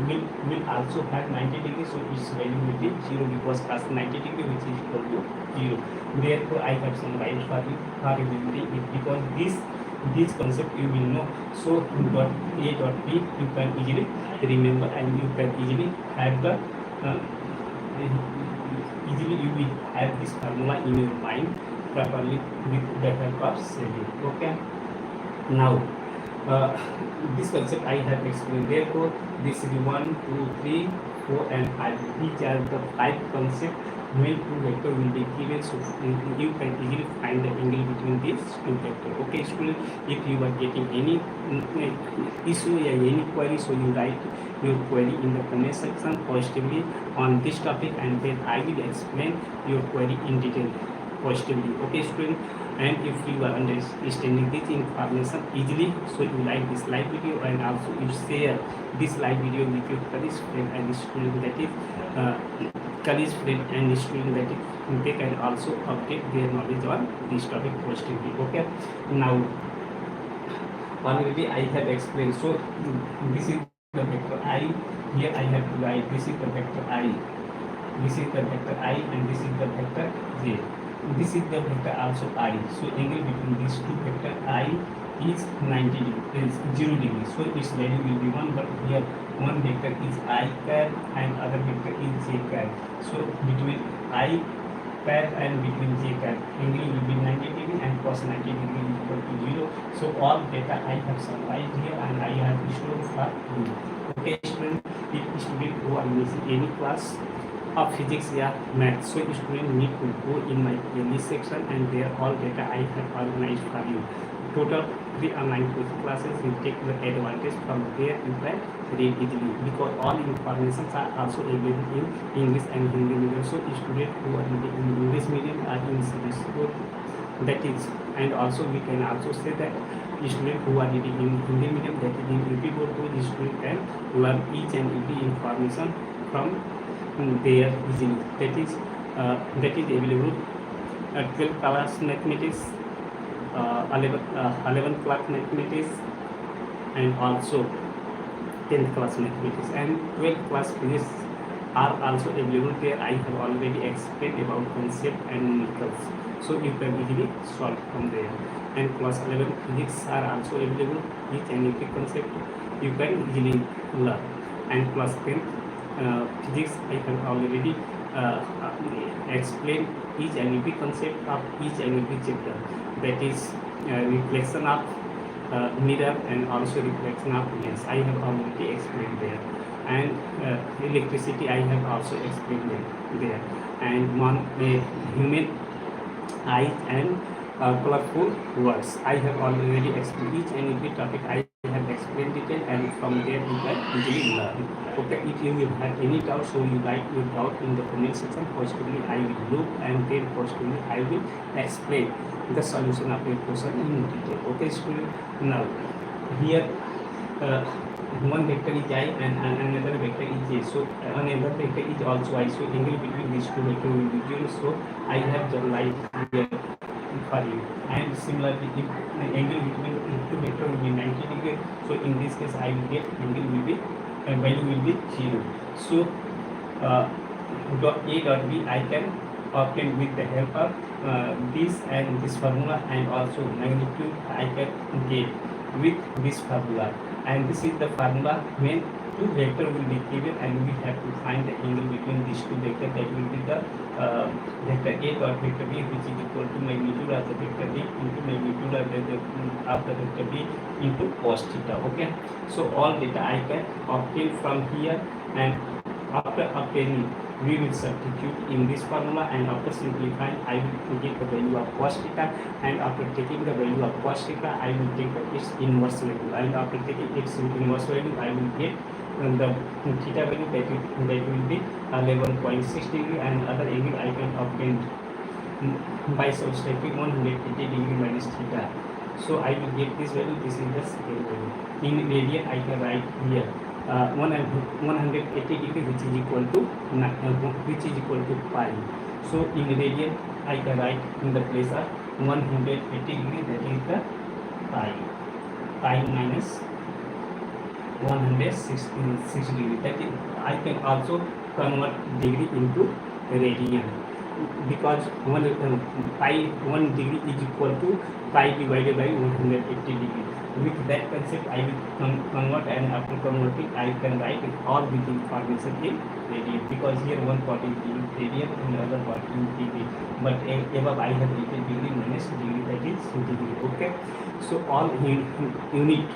will also have 90 degree, so its value will be 0, because cos 90 degree, which is equal to 0. Therefore, I have summarized for you for remembering it, because this concept you will know. So dot a dot b you can easily remember, and you can easily have the easily you will have this formula in your mind properly with the help of saving. Okay, now this concept I have explained. Therefore, this is 1, 2, 3, 4 and 5. These are the 5 concepts when two vector will be given, so you can easily find the angle between these two vector. Okay student, if you are getting any issue or any query, so you write your query in the comment section positively on this topic, and then I will explain your query in detail positively. Okay student, and if you are understanding this information easily, so you like this live video, and also you share this live video with your colleagues, friend and student, that is colleagues, friend and student, that is they can also update their knowledge on this topic positively. Okay, now already I have explained, so this is the vector I, here I have to write this is the vector I, this is the vector I, and this is the vector J. This is the vector also I. So angle between these two vector I is 90 degree, is 0 degree. So its value will be 1, but here one vector is I cap and other vector is J cap. So between I cap and between J cap, angle will be 90 degree and cos 90 degree is equal to 0. So all data I have summarized here and I have stored for you. Okay student, if student who are missing any class of physics or math, so student need to go in my playlist section, and there all data I have organized for you. Total 3 online classes, you take the advantage from there, you can read easily, because all informations are also available in English and Hindi medium. So student who are in the English medium are in school, that is, and also we can also say that student who are reading in Hindi medium, that is in UP board, the student can learn each and every information from there easily. That is available 12 class mathematics, 11 class mathematics, and also 10th class mathematics, and 12th class physics are also available there. I have already explained about concept and numericals, so you can easily solve from there. And class 11 physics are also available, each and every concept you can easily learn. And class 10 physics, I have already explained each and every concept of each and every chapter, that is reflection of mirror and also reflection of lens. I have already explained there. And electricity I have also explained there. And human eye and colorful words, I have already explained each and every topic. I have explained detail, and from there you can easily learn. Okay, if you will have any doubt, so you write your doubt in the comment section. Positively I will look, and then positively I will explain the solution of your question in detail. Okay student, now here one vector is I and another vector is J. So another vector is also I. So angle between these two vectors will be 0. So I have the light here for you. And similarly, if the angle between two vector will be 90 degree, so in this case I will get angle will be value will be 0. So dot A dot B I can obtain with the help of this and this formula, and also magnitude I can get with this formula. And this is the formula when two vector will be given, and we have to find the angle between these two vector. That will be the vector A dot vector B, which is equal to magnitude of the vector A into magnitude of the vector B into cos theta. Okay, so all data I can obtain from here, and after obtaining we will substitute in this formula, and after simplifying I will get the value of cos theta, and after taking the value of cos theta I will take its inverse value, and after taking its inverse value I will get the theta value, that will be 11.6 degree, and other angle I can obtain by substituting 180 degree minus theta. So I will get this value. This is the second value. In radian I can write here 180 degree, which is equal to pi. So in radian I can write in the place of 180 degree, that is the pi minus 166 degree. That is, I can also convert degree into radian, because 1 degree is equal to pi divided by 180 degree. With that concept I will convert, and after converting I can write all the information in radian, because here one part is radian and the other part is degree, but above I have written degree minus degree, that is degree. Okay, so all unit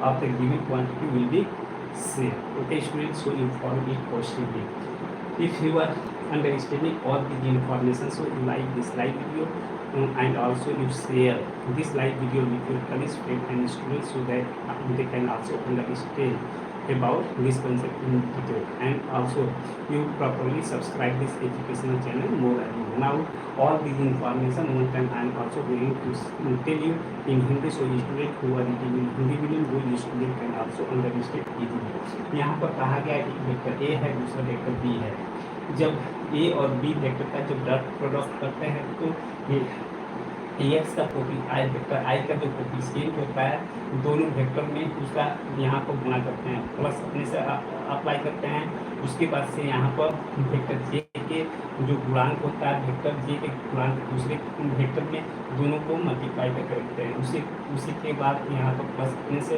of the given quantity will be same. Okay students, so you follow it positively. If you are understanding all the information. So like this live video and also you share this live video with your colleagues, friends and students so that they can also understand about this concept in detail, and also you properly subscribe this educational channel more and more. Now all these information one time I am also going to tell you in Hindi, so student who are reading in Hindi medium वो student can also understand easily. यहाँ पर कहा गया है एक vector A है, दूसरा vector B है। जब A और B वेक्टर का जब डॉट प्रोडक्ट करते हैं तो ये एक्स का कॉपी आई वेक्टर आई का जो कोफिशिएंट होता है दोनों वेक्टर में उसका यहाँ पर गुणा करते हैं, प्लस अपने से अप्लाई करते हैं। उसके बाद से यहाँ पर वेक्टर जे के जो गुणांक होता है वेक्टर जे के गुणांक दूसरे वेक्टर में दोनों को मल्टीप्लाई करके रखते हैं। उसी के बाद यहाँ पर प्लस अपने से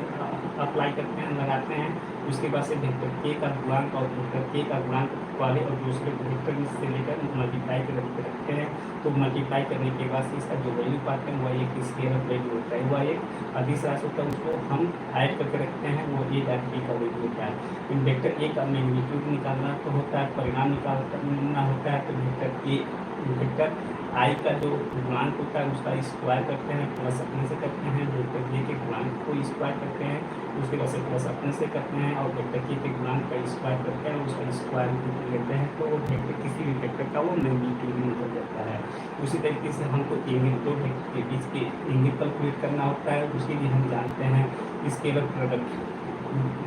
अप्लाई करते हैं, लगाते हैं। उसके बाद से वेक्टर के का गुणांक और वेक्टर के का गुणांक वाले और दूसरे वेक्टर से लेकर मल्टीप्लाई करके रखते हैं। तो मल्टीप्लाई करने के बाद से इसका जो वैल्यू पाते हैं वह एक स्केलर वैल्यू होता है, वह एक अधिस राशि होता है, उसको हम ऐड करके रखते हैं, वो ए डॉट बी का वैल्यू होता है। इन वेक्टर ए का मैग्नीट्यूड निकालना तो होता है, परिणाम निकालना होता है। तो वेक्टर आई का जो गुणांक होता है उसका स्क्वायर करते हैं, प्लस अपने से करते हैं। वेक्टर जे के गुणांक को स्क्वायर करते हैं, उसके बाद से प्लस अपने से करते हैं, और वेक्टर के गुणांक का स्क्वायर करते हैं, उसका स्क्वायर लेते हैं। तो वो वेक्टर किसी भी वेक्टर का वो मैग्नीट्यूड निकल जाता है। उसी तरीके से हमको एंगल दो वेक्टर के बीच के एंगल कैलकुलेट करना होता है। उसके लिए हम जानते हैं स्केलर प्रोडक्ट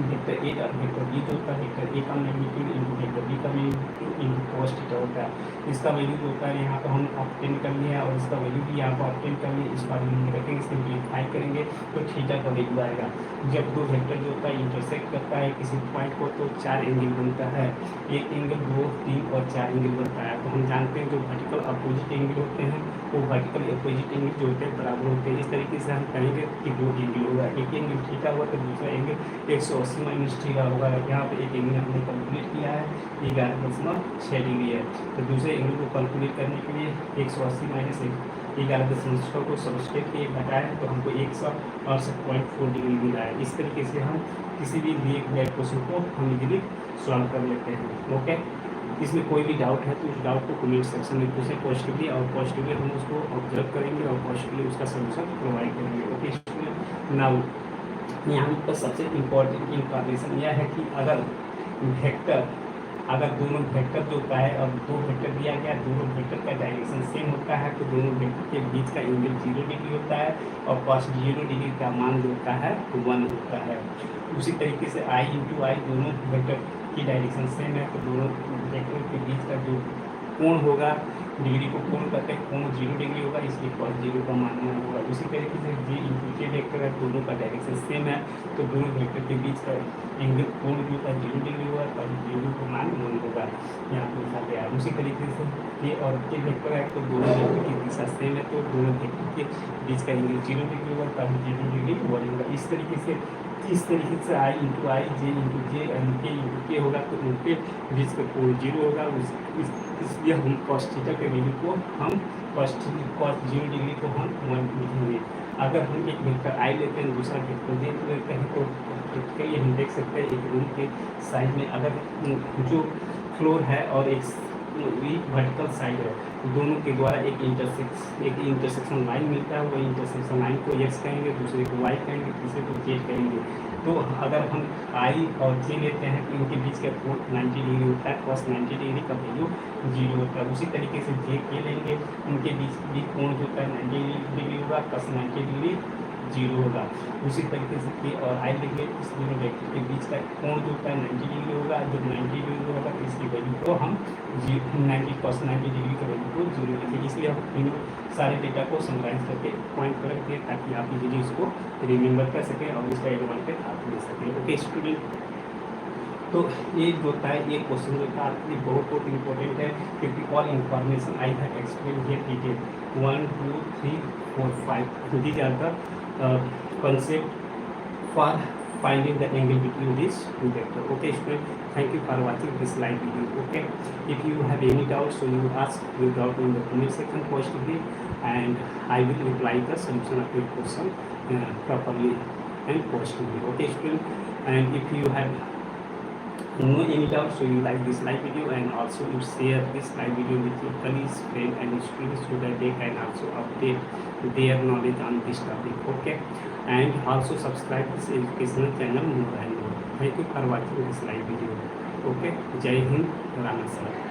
वेक्टर ए और वेक्टर बी जो होता है, वेक्टर ए का मैग्नीट्यूड इंटू वेक्टर बी का मैग्नीट्यूड इंटू cos थीटा होता है। इसका वैल्यू जो होता है यहाँ पर हम ऑब्टेन कर लिया और इसका वैल्यू भी यहाँ पर ऑब्टेन कर लिया। इस बार हम रखेंगे, सिंप्लीफाई करेंगे तो थीटा का वैल्यू आएगा। जब दो वेक्टर जो होता है इंटरसेक्ट करता है किसी पॉइंट को तो चार एंगल बनता है, एक एंगल, दो, तीन और चार एंगल बनता है। तो हम जानते हैं जो वर्टिकल अपोजिट एंगल होते हैं वो वर्टिकल अपोजिट एंगल जो होते हैं बराबर होते हैं। इस तरीके से हम कहेंगे कि दो एंगल होगा, एक एंगल थीटा हुआ तो दूसरा एंगल 180 माइनस थीटा होगा। यहाँ पे एक एंगल हमने कैलकुलेट किया है 11.6 डिग्री है। तो दूसरे एंगल को कैलकुलेट करने के लिए 180 माइनस 11.6 को सब्सट्रैक्ट किए घटाएं तो हमको 168.4 डिग्री मिला है। इस तरीके से हम किसी भी दिए गए क्वेश्चन को हम इजीली सॉल्व कर लेते हैं। ओके, इसमें कोई भी डाउट है तो उस डाउट को कमेंट सेक्शन में पूछें पॉजिटिवली, और पॉजिटिवली हम उसको ऑब्जर्व करेंगे और पॉजिटिवली उसका सोल्यूशन प्रोवाइड करेंगे। ओके स्टूडेंट, नाउ यहाँ पर सबसे इम्पोर्टेंट इंफॉर्मेशन यह है कि अगर दोनों वेक्टर जो होता है और दो वेक्टर दिया गया, दोनों वेक्टर का डायरेक्शन सेम होता है तो दोनों वेक्टर के बीच का एंगल 0 डिग्री होता है और cos 0 डिग्री का मान जो होता है 1 होता है। उसी तरीके से i इंटू आई दोनों वेक्टर की डायरेक्शन सेम है तो दोनों वेक्टर के बीच का जो कोण होगा, डिग्री को कोण करते हैं, कोण 0 डिग्री होगा, इसलिए cos 0 का मान 1 होगा। उसी तरीके से जे इंटू के वेक्टर है, दोनों का डायरेक्शन सेम है तो दोनों वेक्टर के बीच का एंगल कोण जो होगा 0 डिग्री होगा, cos 0 का मान 1 होगा, यहाँ पर लिखा गया है। उसी तरीके से के और के वेक्टर है तो दोनों वेक्टर की दिशा सेम है तो दोनों वेक्टर के बीच का एंगल 0 डिग्री होगा, cos 0 डिग्री 1 होगा। इस तरीके से i into i, j into j and k into k होगा तो उनके बीच का कोण 0 होगा। इसलिए हम cos थीटा के वैल्यू को हम cos 0 डिग्री को हम 1 लिखेंगे। अगर हम एक वेक्टर आई लेते हैं दूसरा वेक्टर जे लेते हैं तो के लिए हम देख सकते हैं एक रूम के साइड में अगर जो फ्लोर है और एक वर्टिकल साइड है दोनों के द्वारा एक इंटरसेक्शन लाइन मिलता है। वो इंटरसेक्शन लाइन को x कहेंगे, दूसरे को y कहेंगे, तीसरे को z कहेंगे। तो अगर हम i और j लेते हैं तो इनके बीच का कोण 90 डिग्री होता है, cos 90 डिग्री का वैल्यू 0 होता है। उसी तरीके से j के लेंगे, उनके बीच भी कोण जो होता है 90 डिग्री होगा, cos 90 डिग्री 0 होगा। उसी तरीके से के और आई लेंगे, इस दोनों वेक्टर के बीच का कोण जो होता है 90 डिग्री होगा। जब 90 डिग्री होगा तो इसकी वैल्यू को हम cos 90 डिग्री का वैल्यू को 0 लिखेंगे। इसलिए हम इन सारे डेटा को समराइज करके पॉइंट पर रखते हैं ताकि आप इजीली इसको रिमेंबर कर सकें और इसका एडवांटेज आप ले सकें। ओके स्टूडेंट, तो ये जो होता है ये क्वेश्चन जो था ये बहुत इंपॉर्टेंट है क्योंकि all information I have explain here detail 1 2 3 4 5 these are the concept for finding the angle between these two vectors. Okay student, thank you for watching this live video. Okay, if you have any doubts so you ask your doubt in the comment section positively and I will reply the solution of your question properly and positively. Okay student, and if you have No any doubt, so you like this live video, and also you share this live video with your colleagues, friends and students so that they can also update their knowledge on this topic. Okay, and also subscribe this educational channel more and more. Thank you for watching this live video. Okay, Jai Hind, Rana Sir.